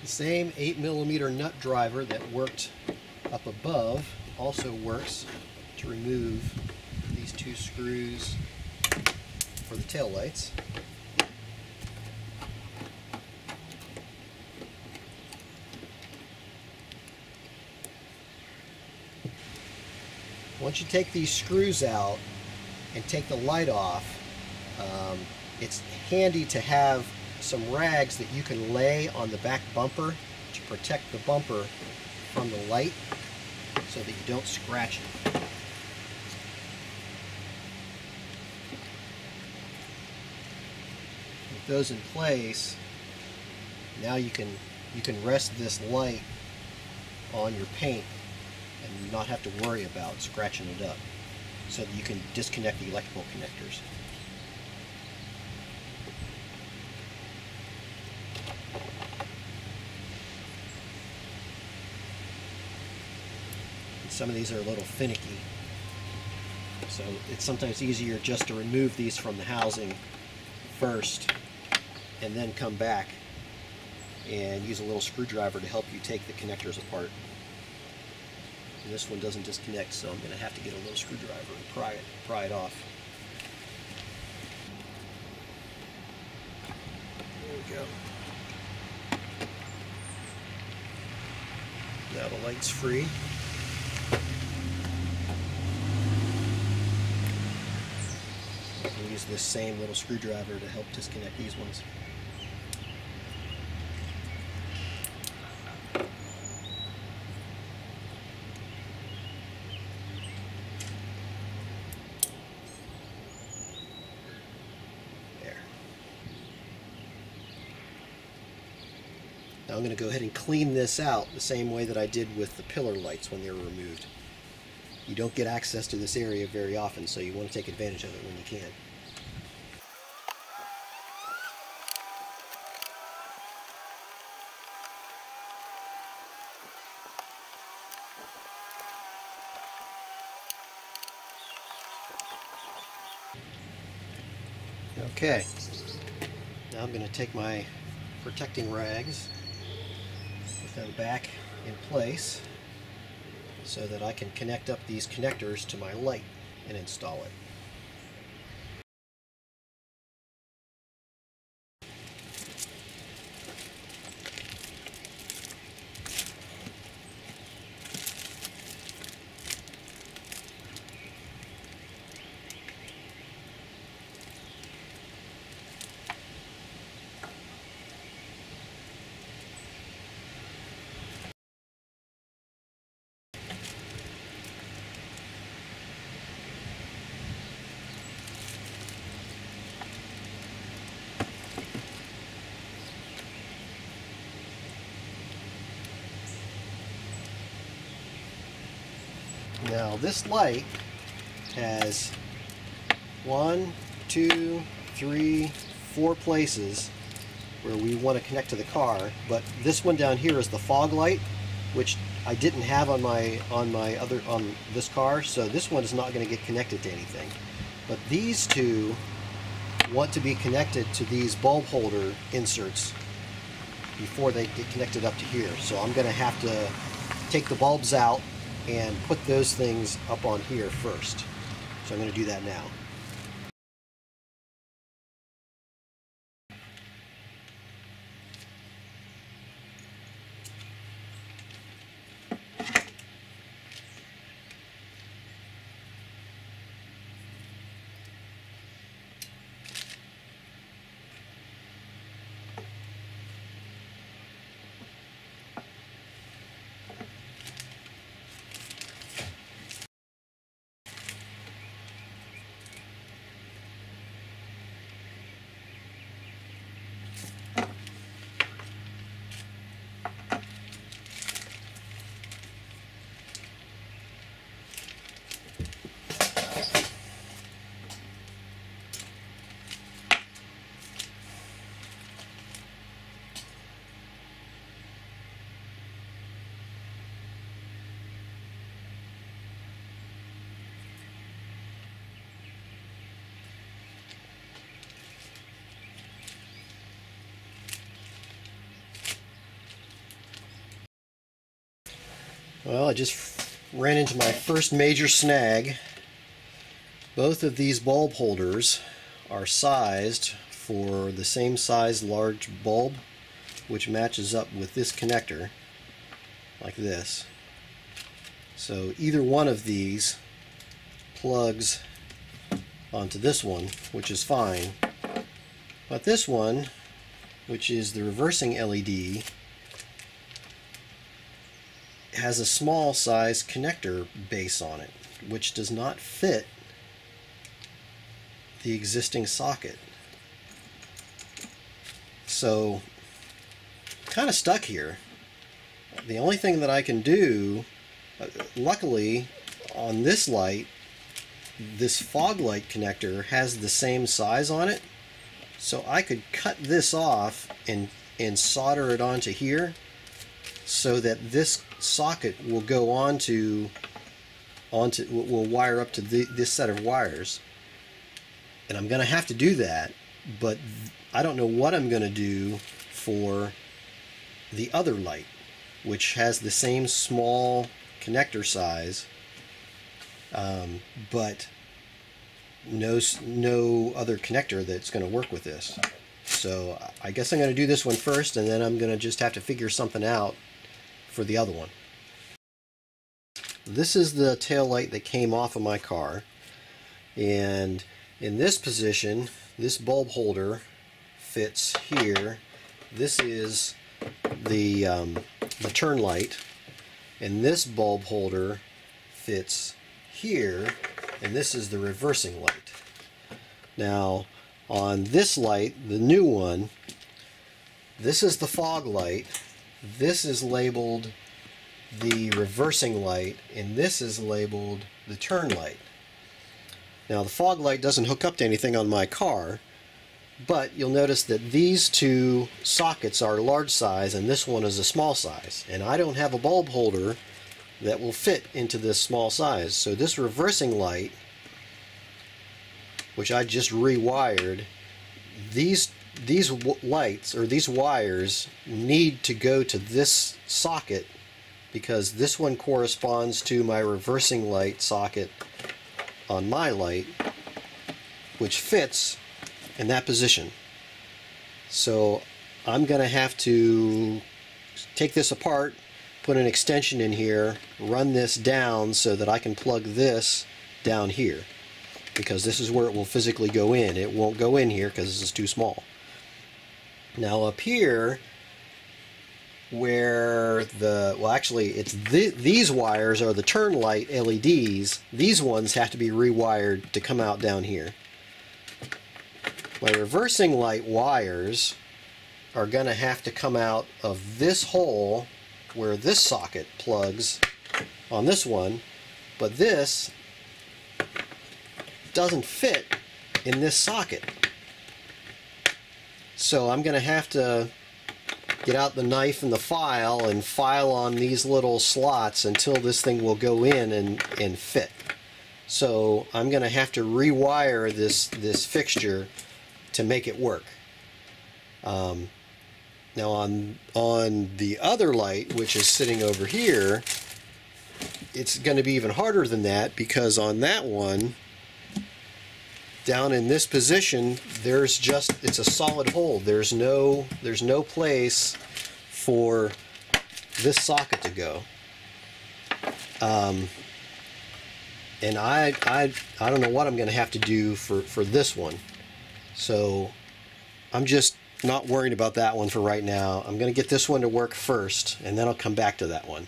The same 8mm nut driver that worked up above also works to remove these two screws for the tail lights. Once you take these screws out and take the light off, it's handy to have some rags that you can lay on the back bumper to protect the bumper from the light so that you don't scratch it. With those in place, now you can rest this light on your paint and not have to worry about scratching it up, so that you can disconnect the electrical connectors. And some of these are a little finicky, so it's sometimes easier just to remove these from the housing first and then come back and use a little screwdriver to help you take the connectors apart. And this one doesn't disconnect, so I'm going to have to get a little screwdriver and pry it off. There we go. Now the light's free. I can use this same little screwdriver to help disconnect these ones. Now I'm going to go ahead and clean this out the same way that I did with the pillar lights when they were removed. You don't get access to this area very often, so you want to take advantage of it when you can. Okay, now I'm going to take my protecting rags, put them back in place so that I can connect up these connectors to my light and install it. Now this light has 1, 2, 3, 4 places where we want to connect to the car, but this one down here is the fog light, which I didn't have on this car, so this one is not going to get connected to anything. But these two want to be connected to these bulb holder inserts before they get connected up to here. So I'm going to have to take the bulbs out and put those things up on here first. So I'm going to do that now. Well, I just ran into my first major snag. Both of these bulb holders are sized for the same size large bulb, which matches up with this connector, like this. So either one of these plugs onto this one, which is fine. But this one, which is the reversing LED, has a small size connector base on it, which does not fit the existing socket. So, kind of stuck here. The only thing that I can do, luckily on this light, this fog light connector has the same size on it, so I could cut this off and solder it onto here so that this socket will go will wire up to this set of wires. And I'm going to have to do that, but I don't know what I'm going to do for the other light, which has the same small connector size, but no other connector that's going to work with this. So I guess I'm going to do this one first, and then I'm going to just have to figure something out for the other one. This is the tail light that came off of my car, and in this position, this bulb holder fits here. This is the turn light, and this bulb holder fits here, and this is the reversing light. Now, on this light, the new one, this is the fog light, this is labeled the reversing light, and this is labeled the turn light. Now, the fog light doesn't hook up to anything on my car, but you'll notice that these two sockets are large size and this one is a small size, and I don't have a bulb holder that will fit into this small size. So this reversing light, which I just rewired, these lights, or these wires, need to go to this socket because this one corresponds to my reversing light socket on my light, which fits in that position. So I'm going to have to take this apart, put an extension in here, run this down so that I can plug this down here, because this is where it will physically go in. It won't go in here because this is too small. Now up here, where these wires are the turn light LEDs, these ones have to be rewired to come out down here. My reversing light wires are going to have to come out of this hole where this socket plugs on this one, but this doesn't fit in this socket. So I'm going to have to get out the knife and the file and file on these little slots until this thing will go in and fit. So I'm going to have to rewire this fixture to make it work. Now on the other light, which is sitting over here, it's going to be even harder than that, because on that one, down in this position, it's a solid hole. There's no place for this socket to go. And I don't know what I'm going to have to do for this one. So I'm just not worried about that one for right now. I'm going to get this one to work first, and then I'll come back to that one.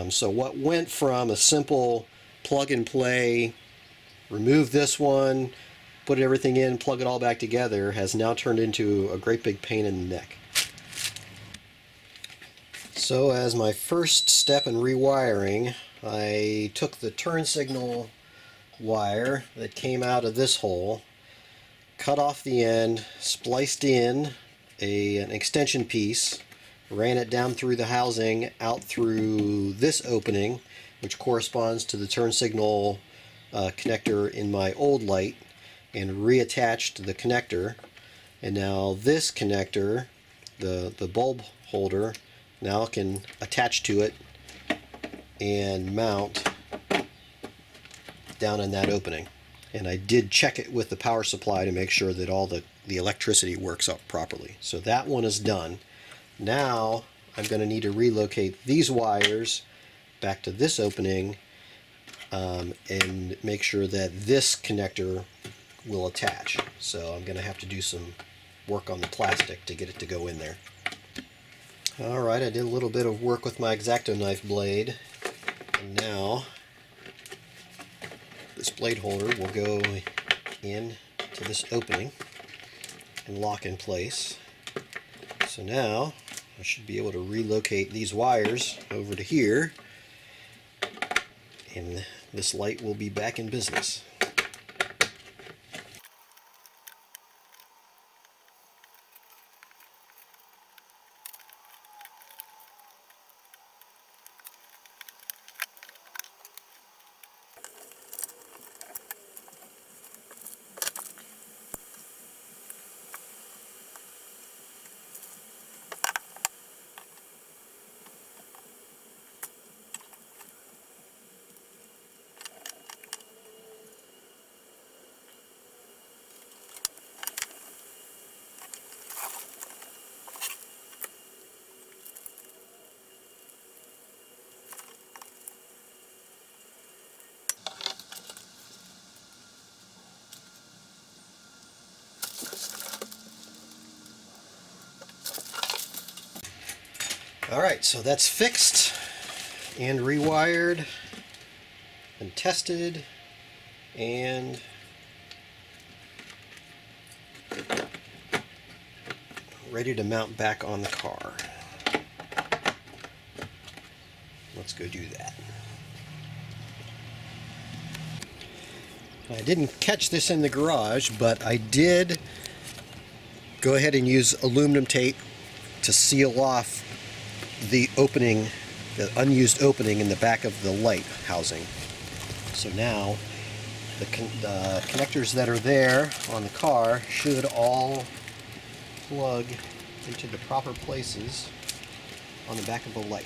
So what went from a simple plug and play, remove this one, put everything in, plug it all back together, has now turned into a great big pain in the neck. So as my first step in rewiring, I took the turn signal wire that came out of this hole, cut off the end, spliced in an extension piece, ran it down through the housing, out through this opening, which corresponds to the turn signal connector in my old light, and reattached the connector. And now this connector, the bulb holder, now can attach to it and mount down in that opening. And I did check it with the power supply to make sure that all the electricity works up properly. So that one is done. Now I'm going to need to relocate these wires back to this opening and make sure that this connector will attach. So I'm going to have to do some work on the plastic to get it to go in there. Alright, I did a little bit of work with my X-Acto knife blade, and now this blade holder will go in to this opening and lock in place. So now I should be able to relocate these wires over to here, and this light will be back in business. Alright, so that's fixed and rewired and tested and ready to mount back on the car. Let's go do that. I didn't catch this in the garage, but I did go ahead and use aluminum tape to seal off the opening, the unused opening in the back of the light housing. So now the connectors that are there on the car should all plug into the proper places on the back of the light.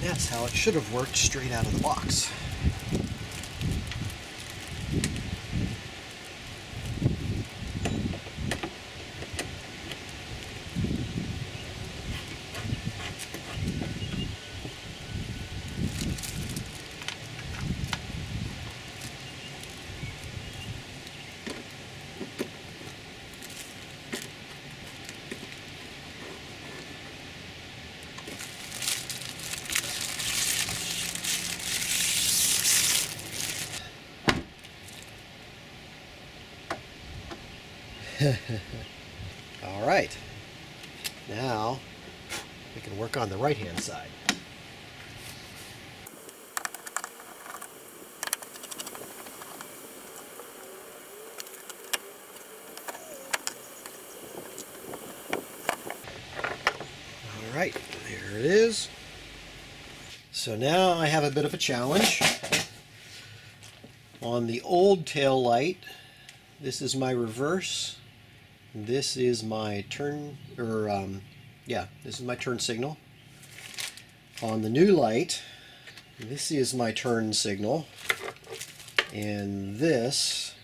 That's how it should have worked straight out of the box. All right, now we can work on the right hand side. All right, there it is. So now I have a bit of a challenge. On the old tail light, this is my reverse. This is my turn, this is my turn signal. On the new light, this is my turn signal, and this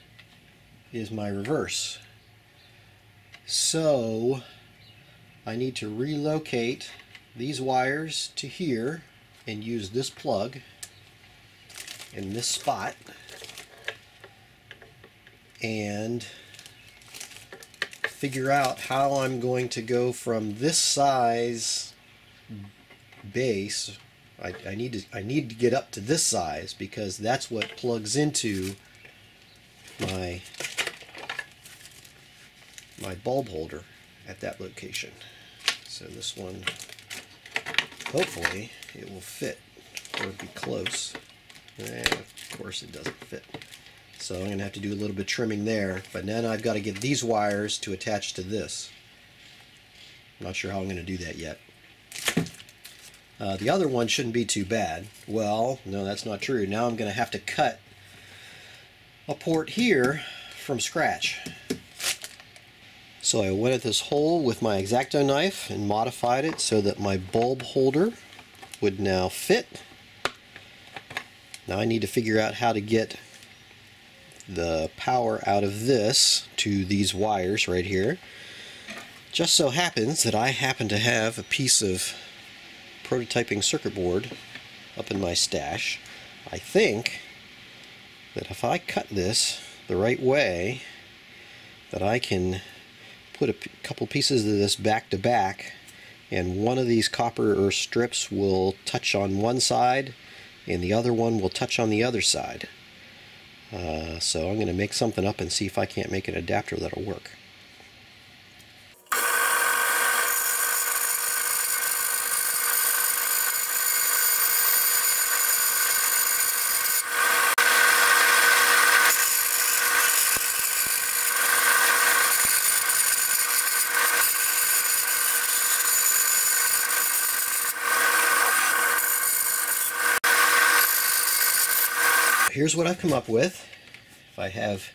is my reverse. So I need to relocate these wires to here and use this plug in this spot, and figure out how I'm going to go from this size base. I need to get up to this size because that's what plugs into my bulb holder at that location. So this one, hopefully, it will fit or be close. Of course it doesn't fit. So I'm going to have to do a little bit of trimming there. But now I've got to get these wires to attach to this. I'm not sure how I'm going to do that yet. The other one shouldn't be too bad. Well, no, that's not true. Now I'm going to have to cut a port here from scratch. So I went at this hole with my X-Acto knife and modified it so that my bulb holder would now fit. Now I need to figure out how to get the power out of this to these wires right here. Just so happens that I happen to have a piece of prototyping circuit board up in my stash. I think that if I cut this the right way, that I can put a couple pieces of this back to back, and one of these copper strips will touch on one side and the other one will touch on the other side. So I'm going to make something up and see if I can't make an adapter that'll work. Here's what I've come up with. If I have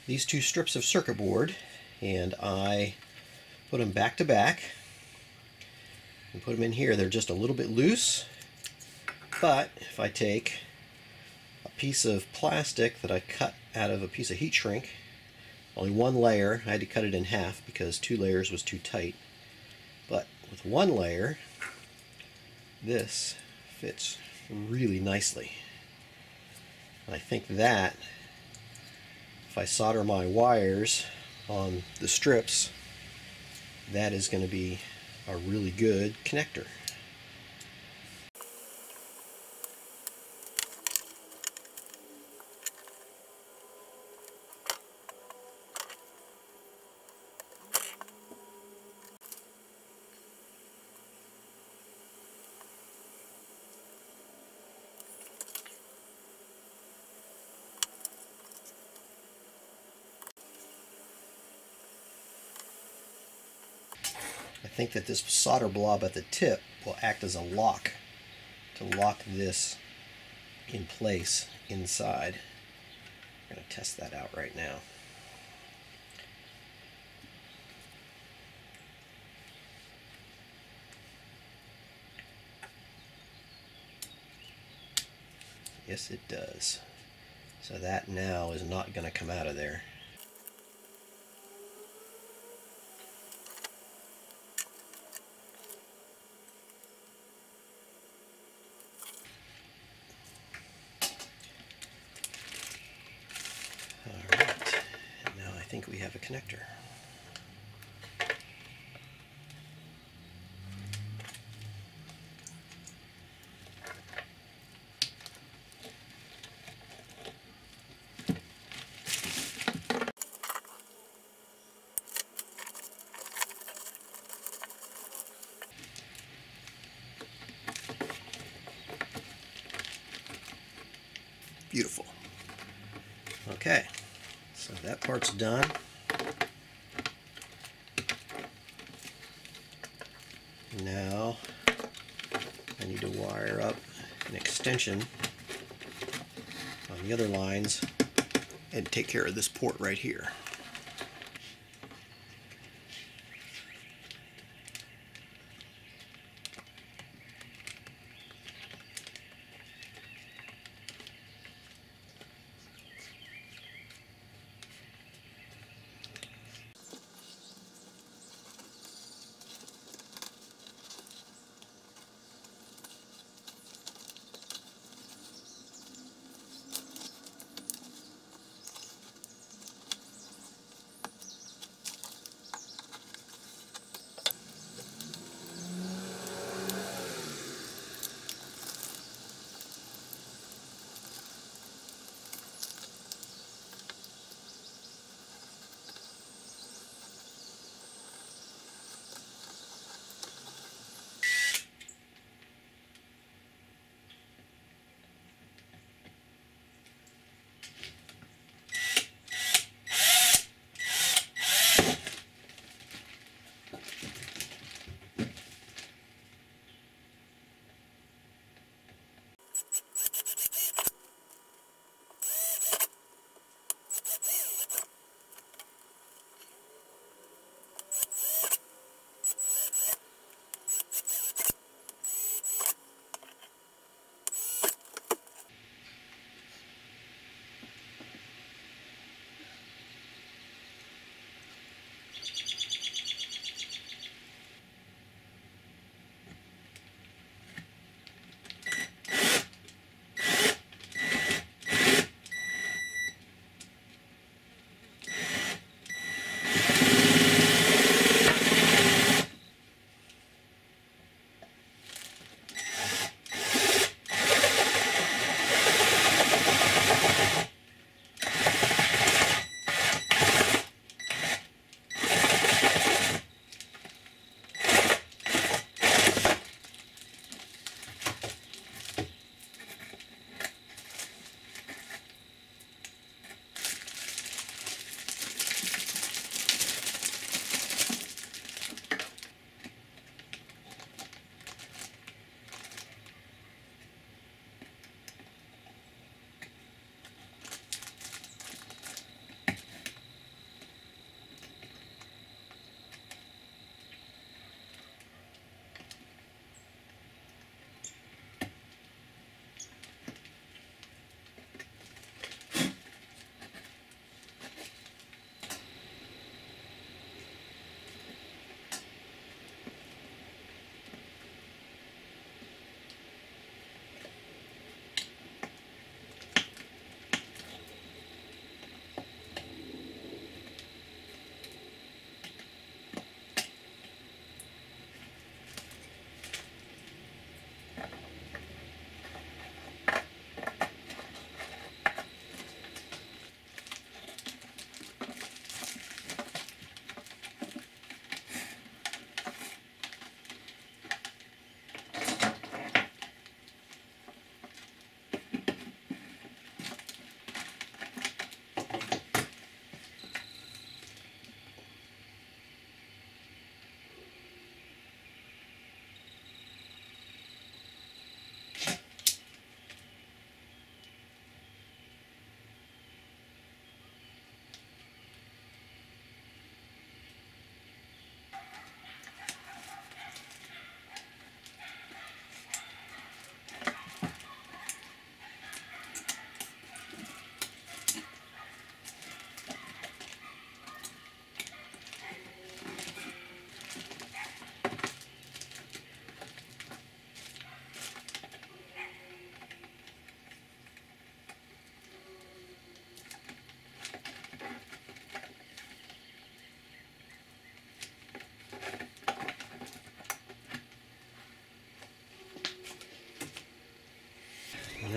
these two strips of circuit board and I put them back to back and put them in here, they're just a little bit loose. But if I take a piece of plastic that I cut out of a piece of heat shrink, only one layer, I had to cut it in half because 2 layers was too tight. But with 1 layer, this fits really nicely. I think that if I solder my wires on the strips, that is going to be a really good connector. I think that this solder blob at the tip will act as a lock to lock this in place inside. I'm going to test that out right now. Yes, it does. So that now is not going to come out of there. Alright, and now I think we have a connector. Beautiful. Okay, so that part's done. Now I need to wire up an extension on the other lines and take care of this port right here.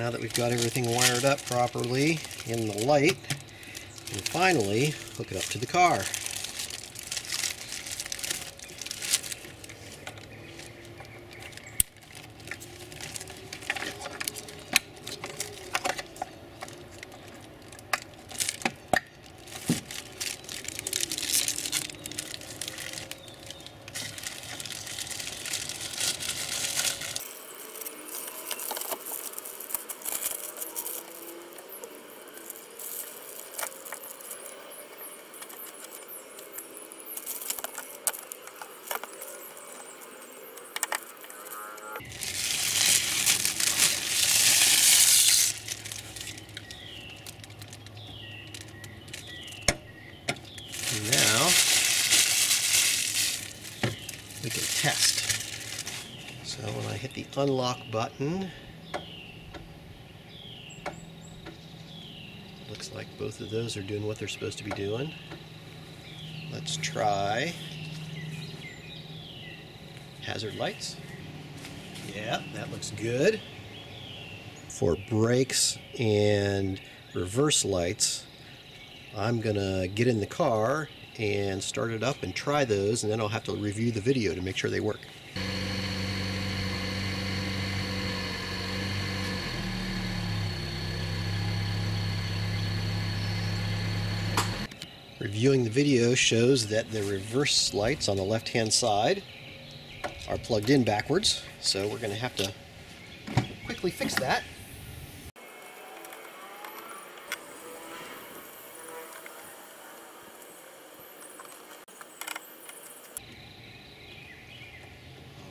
Now that we've got everything wired up properly in the light, and finally hook it up to the car. Now we can test. So when I hit the unlock button, looks like both of those are doing what they're supposed to be doing. Let's try hazard lights. Yeah, that looks good. For brakes and reverse lights, I'm gonna get in the car and start it up and try those, and then I'll have to review the video to make sure they work. Reviewing the video shows that the reverse lights on the left-hand side are plugged in backwards, so we're gonna have to quickly fix that.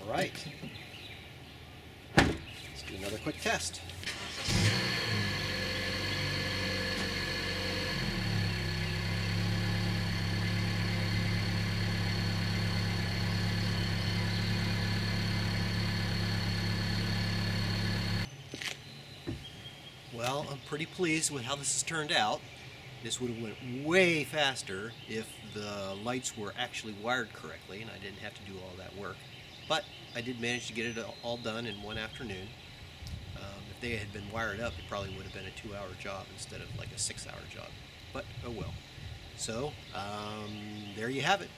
Right. Let's do another quick test. Well, I'm pretty pleased with how this has turned out. This would have went way faster if the lights were actually wired correctly and I didn't have to do all that work. But I did manage to get it all done in one afternoon. If they had been wired up, it probably would have been a 2-hour job instead of like a 6-hour job. But oh well. So there you have it.